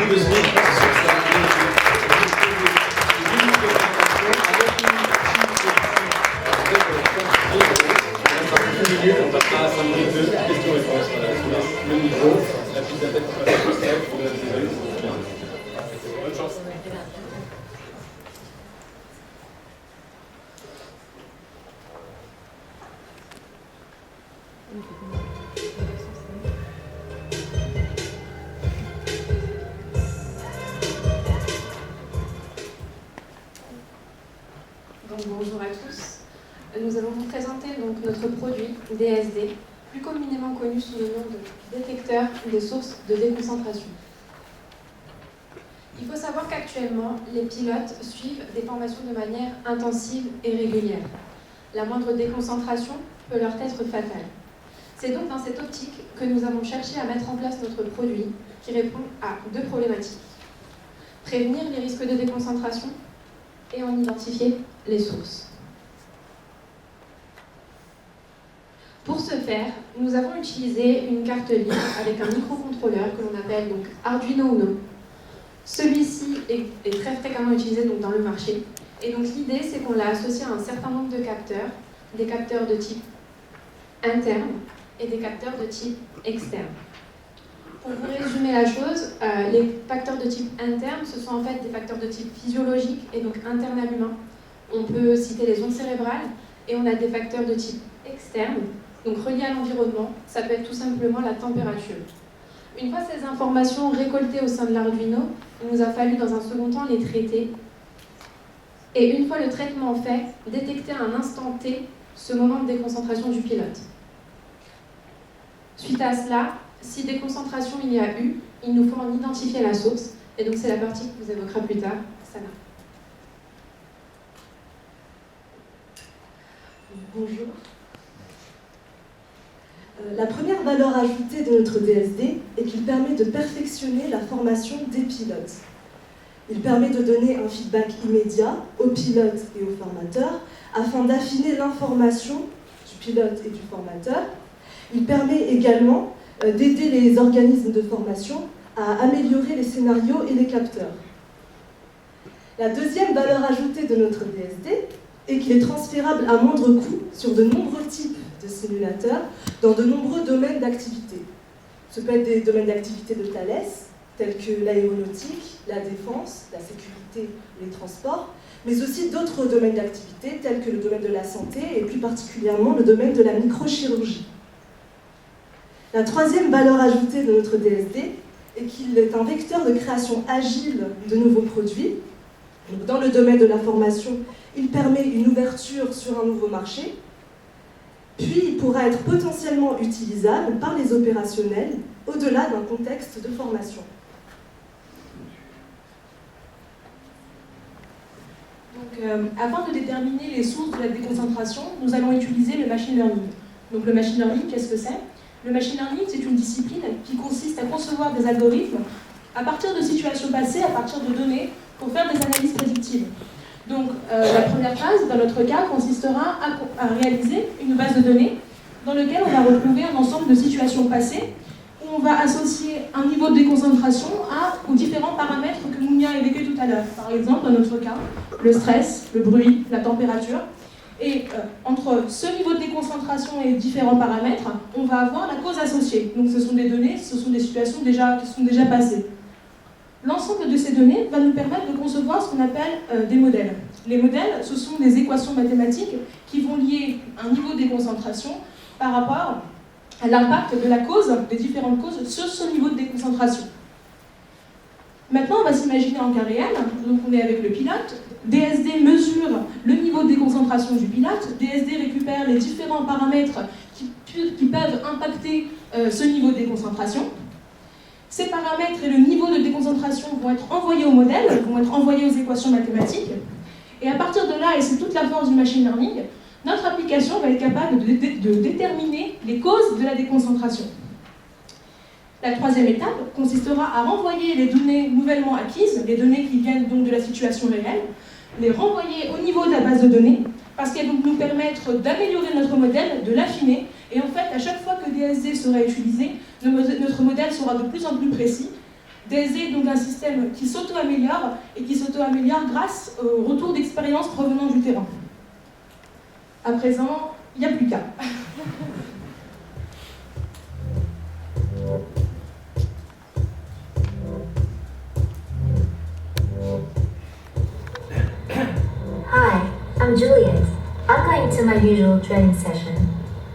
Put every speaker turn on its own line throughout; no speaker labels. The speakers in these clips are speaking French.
On passera à 5 minutes de questions-réponses. Voilà, je vous laisse le micro. La piste de tête pour passer au stade. Bonne chance.
Donc, bonjour à tous. Nous allons vous présenter donc, notre produit DSD, plus communément connu sous le nom de détecteur des sources de déconcentration. Il faut savoir qu'actuellement, les pilotes suivent des formations de manière intensive et régulière. La moindre déconcentration peut leur être fatale. C'est donc dans cette optique que nous avons cherché à mettre en place notre produit qui répond à deux problématiques. Prévenir les risques de déconcentration et en identifier les sources. Pour ce faire, nous avons utilisé une carte libre avec un microcontrôleur que l'on appelle donc Arduino Uno. Celui-ci est très fréquemment utilisé donc, dans le marché. Et donc l'idée, c'est qu'on l'a associé à un certain nombre de capteurs, des capteurs de type interne et des capteurs de type externe. Pour vous résumer la chose, les facteurs de type interne, ce sont en fait des facteurs de type physiologique et donc interne à l'humain. On peut citer les ondes cérébrales et on a des facteurs de type externe, donc reliés à l'environnement. Ça peut être tout simplement la température. Une fois ces informations récoltées au sein de l'Arduino, il nous a fallu dans un second temps les traiter. Et une fois le traitement fait, détecter à un instant T ce moment de déconcentration du pilote. Suite à cela, si déconcentration il y a eu, il nous faut en identifier la source. Et donc c'est la partie que vous évoquera plus tard, Sana.
Bonjour. La première valeur ajoutée de notre DSD est qu'il permet de perfectionner la formation des pilotes. Il permet de donner un feedback immédiat aux pilotes et aux formateurs afin d'affiner l'information du pilote et du formateur. Il permet également d'aider les organismes de formation à améliorer les scénarios et les capteurs. La deuxième valeur ajoutée de notre DSD est qu'il est transférable à moindre coût sur de nombreux types de simulateurs dans de nombreux domaines d'activité. Ce peut être des domaines d'activité de Thales, tels que l'aéronautique, la défense, la sécurité, les transports, mais aussi d'autres domaines d'activité, tels que le domaine de la santé et plus particulièrement le domaine de la microchirurgie. La troisième valeur ajoutée de notre DSD est qu'il est un vecteur de création agile de nouveaux produits. Donc, dans le domaine de la formation, il permet une ouverture sur un nouveau marché, puis il pourra être potentiellement utilisable par les opérationnels au-delà d'un contexte de formation.
Donc, afin de déterminer les sources de la déconcentration, nous allons utiliser le machine learning. Donc le machine learning, qu'est-ce que c'est ? Le machine learning, c'est une discipline qui consiste à concevoir des algorithmes à partir de situations passées, à partir de données, pour faire des analyses prédictives. Donc la première phase, dans notre cas, consistera à réaliser une base de données dans laquelle on va retrouver un ensemble de situations passées où on va associer un niveau de déconcentration aux différents paramètres que Mounia a évoqués tout à l'heure. Par exemple, dans notre cas, le stress, le bruit, la température. Et entre ce niveau de déconcentration et différents paramètres, on va avoir la cause associée. Donc ce sont des données, ce sont des situations qui sont déjà passées. L'ensemble de ces données va nous permettre de concevoir ce qu'on appelle des modèles. Les modèles, ce sont des équations mathématiques qui vont lier un niveau de déconcentration par rapport à l'impact de la cause, des différentes causes, sur ce niveau de déconcentration. Maintenant, on va s'imaginer en cas réel. Donc on est avec le pilote. DSD mesure le niveau de déconcentration du pilote. DSD récupère les différents paramètres qui peuvent impacter ce niveau de déconcentration. Ces paramètres et le niveau de déconcentration vont être envoyés au modèle, vont être envoyés aux équations mathématiques. Et à partir de là, et c'est toute la force du machine learning, notre application va être capable de déterminer les causes de la déconcentration. La troisième étape consistera à renvoyer les données nouvellement acquises, les données qui viennent donc de la situation réelle, les renvoyer au niveau de la base de données, parce qu'elles vont nous permettre d'améliorer notre modèle, de l'affiner, et en fait, à chaque fois que DSD sera utilisé, notre modèle sera de plus en plus précis, DSD est donc un système qui s'auto-améliore et qui s'auto-améliore grâce au retour d'expérience provenant du terrain. À présent, il n'y a plus qu'à.
Hi, I'm Juliet. I'm going to my usual training session,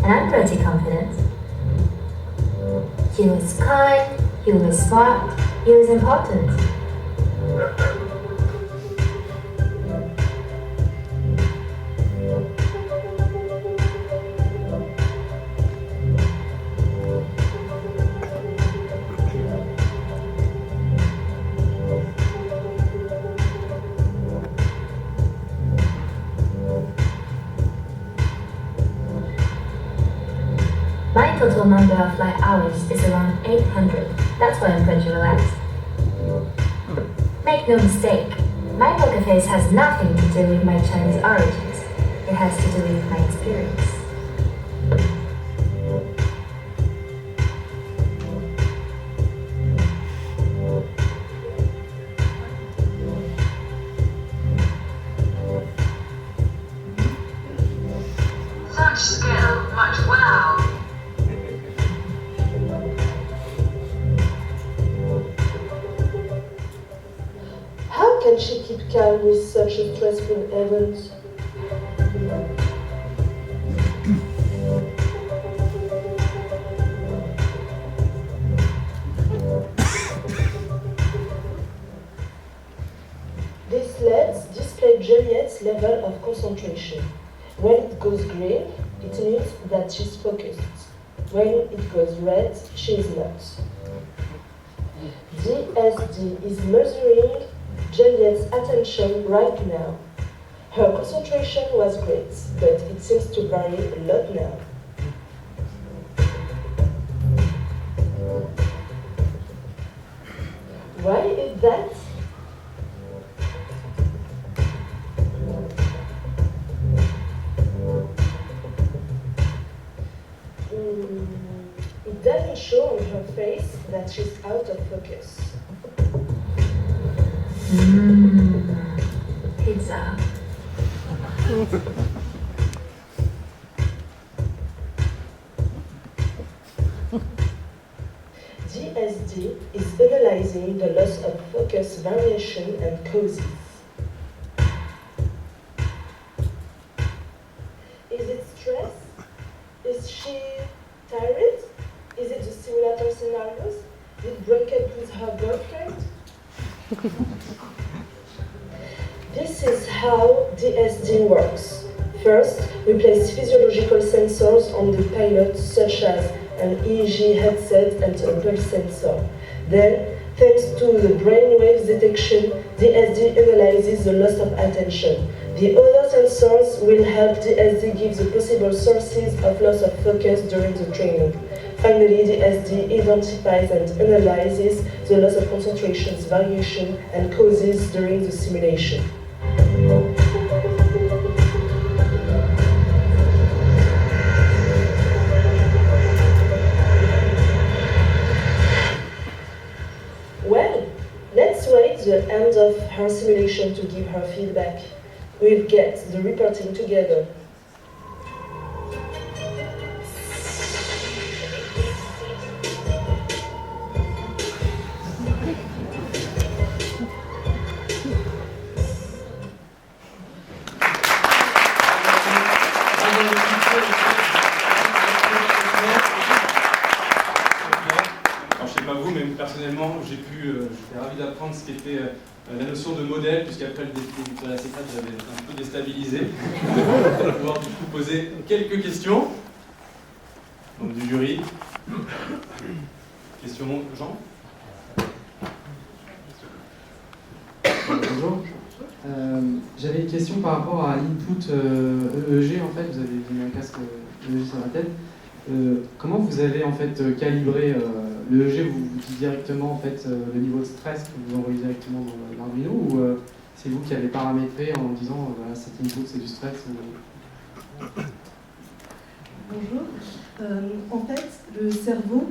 and I'm pretty confident. You is kind, you is smart, you is important. My total number of flight hours is around 800. That's why I'm pretty relaxed. Make no mistake, my poker face has nothing to do with my Chinese origins. It has to do with my experience.
Such skill, much wow.
How can she keep calm with such a stressful event? These LEDs display Juliet's level of concentration. When it goes green, it means that she's focused. When it goes red, she is not. DSD is measuring Juliet's attention right now. Her concentration was great, but it seems to vary a lot now. Why is that? It doesn't show on her face that she's out of focus.
Pizza.
DSD is analyzing the loss of focus variation and causes. Is it stress? Is she tired? Is it the simulator scenarios? Did break up with her boyfriend? This is how DSD works. First, we place physiological sensors on the pilot, such as an EEG headset and a pulse sensor. Then, thanks to the brainwave detection, DSD analyzes the loss of attention. The other sensors will help DSD give the possible sources of loss of focus during the training. Finally, DSD identifies and analyzes the loss of concentration variation and causes during the simulation. Well, let's wait the end of her simulation to give her feedback. We'll get the reporting together.
Personnellement, j'étais ravi d'apprendre ce qu'était la notion de modèle, puisqu'après le défi de la C4, j'avais un peu déstabilisé. On va pouvoir du coup poser quelques questions. Donc du jury. Question, Jean?
Bonjour. J'avais une question par rapport à l'input EEG. En fait, vous avez mis un casque EEG sur la tête. Comment vous avez en fait calibré l'EEG? Vous dites directement en fait le niveau de stress que vous envoyez directement dans l'Arduino, ou c'est vous qui avez paramétré en disant voilà, cet input c'est du stress?
Bonjour. En fait, le cerveau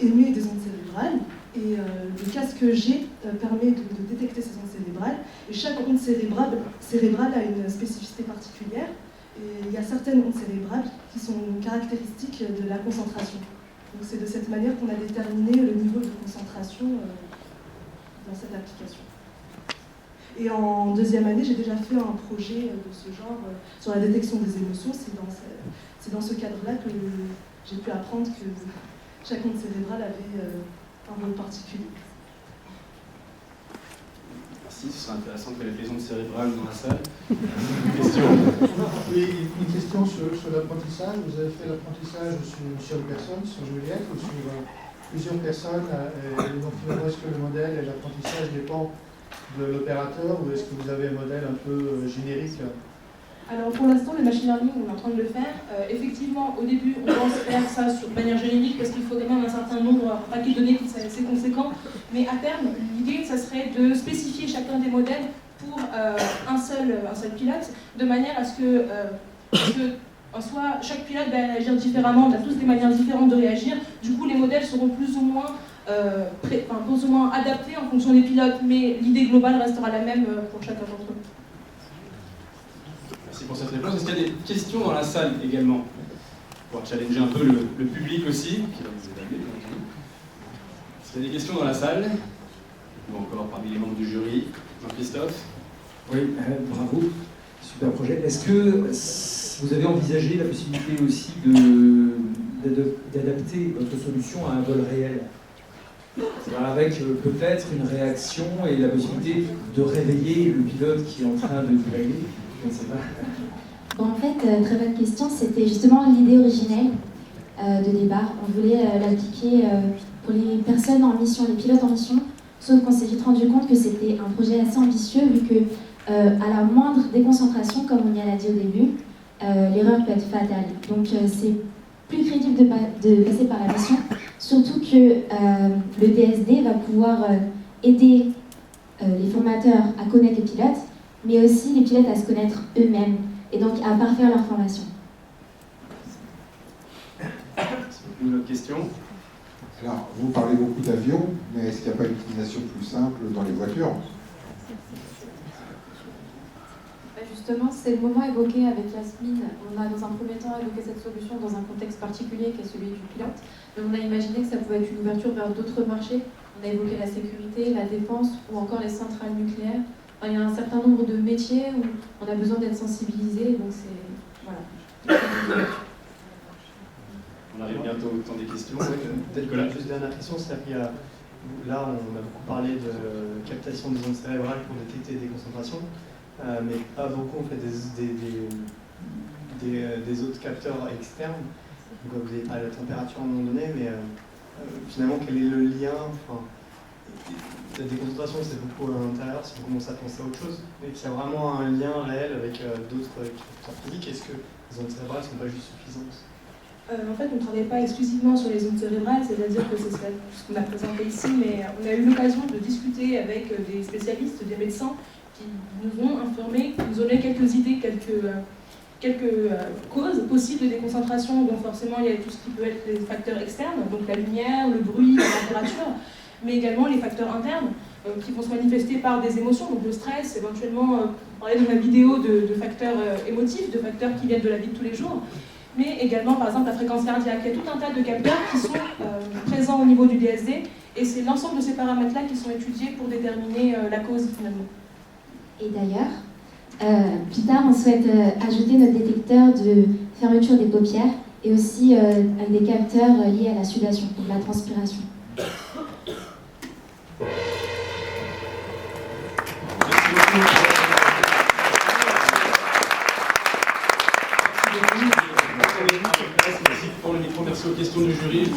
émet des ondes cérébrales Et le casque G permet de détecter ces ondes cérébrales. Et chaque onde cérébrale a une spécificité particulière. Et il y a certaines ondes cérébrales qui sont caractéristiques de la concentration. Donc c'est de cette manière qu'on a déterminé le niveau de concentration dans cette application. Et en deuxième année, j'ai déjà fait un projet de ce genre sur la détection des émotions. C'est dans ce cadre-là que j'ai pu apprendre que chaque onde cérébrale avait un rôle particulier.
Merci, ce serait intéressant de connaître les ondes cérébrales dans la salle. Une question.
Oui, une question sur l'apprentissage. Vous avez fait l'apprentissage sur une seule personne, sur Juliette, ou sur plusieurs personnes, et donc finalement, est-ce que le modèle et l'apprentissage dépend de l'opérateur, ou est-ce que vous avez un modèle un peu générique?
Alors pour l'instant, le machine learning, on est en train de le faire. Effectivement, au début, on pense faire ça de manière générique parce qu'il faut quand même un certain nombre, un paquet de données qui est assez conséquent. Mais à terme, l'idée, ça serait de spécifier chacun des modèles pour un seul pilote, de manière à ce que en soit, chaque pilote va réagir différemment, on a tous des manières différentes de réagir. Du coup, les modèles seront plus ou moins adaptés en fonction des pilotes, mais l'idée globale restera la même pour chacun d'entre eux.
Merci pour cette réponse. Est-ce qu'il y a des questions dans la salle également? Pour pouvoir challenger un peu le public aussi, qui va vous aider, bien entendu. Est-ce qu'il y a des questions dans la salle? Ou encore parmi les membres du jury? Jean-Christophe?
Oui, bravo, super projet. Est-ce que vous avez envisagé la possibilité aussi d'adapter votre solution à un vol réel? C'est-à-dire avec peut-être une réaction et la possibilité de réveiller le pilote qui est en train de divaguer? Je ne sais pas.
Bon, en fait, très bonne question. C'était justement l'idée originelle de départ. On voulait l'appliquer pour les personnes en mission, les pilotes en mission, sauf qu'on s'est vite rendu compte que c'était un projet assez ambitieux, vu que à la moindre déconcentration, comme on y a dit au début, l'erreur peut être fatale. Donc c'est plus crédible de passer par la mission, surtout que le DSD va pouvoir aider les formateurs à connaître les pilotes, mais aussi les pilotes à se connaître eux-mêmes, et donc à parfaire leur formation.
Une autre question?
Alors, vous parlez beaucoup d'avions, mais est-ce qu'il n'y a pas une utilisation plus simple dans les voitures?
Justement, c'est le moment évoqué avec Yasmine. On a dans un premier temps évoqué cette solution dans un contexte particulier qui est celui du pilote, mais on a imaginé que ça pouvait être une ouverture vers d'autres marchés. On a évoqué la sécurité, la défense ou encore les centrales nucléaires. Enfin, il y a un certain nombre de métiers où on a besoin d'être sensibilisé, donc c'est... Voilà.
On arrive bientôt au temps des questions.
Peut-être que là, juste dernière question, c'est-à-dire qu'il y a, là, on a beaucoup parlé de captation des ondes cérébrales pour détecter des concentrations, mais pas beaucoup en fait des autres capteurs externes. Donc, vous avez parlé de la température à un moment donné, mais finalement, quel est le lien? La déconcentration, c'est beaucoup à l'intérieur, si vous commencez à penser à autre chose, mais qu'il y a vraiment un lien réel avec d'autres capteurs physiques. Est-ce que les ondes cérébrales ne sont pas juste suffisantes?
En fait, on ne travaille pas exclusivement sur les ondes cérébrales, c'est-à-dire que c'est ce qu'on a présenté ici, mais on a eu l'occasion de discuter avec des spécialistes, des médecins, qui nous ont informé, qui nous ont donné quelques idées, quelques causes possibles de déconcentration. Donc forcément, il y a tout ce qui peut être les facteurs externes, donc la lumière, le bruit, la température, mais également les facteurs internes, qui vont se manifester par des émotions, donc le stress, éventuellement, on parlait dans la vidéo de facteurs émotifs, de facteurs qui viennent de la vie de tous les jours, mais également par exemple la fréquence cardiaque. Il y a tout un tas de capteurs qui sont présents au niveau du DSD, et c'est l'ensemble de ces paramètres-là qui sont étudiés pour déterminer la cause finalement.
Et d'ailleurs, plus tard, on souhaite ajouter notre détecteur de fermeture des paupières et aussi avec des capteurs liés à la sudation, donc la transpiration.
Merci pour le micro, merci aux questions du jury.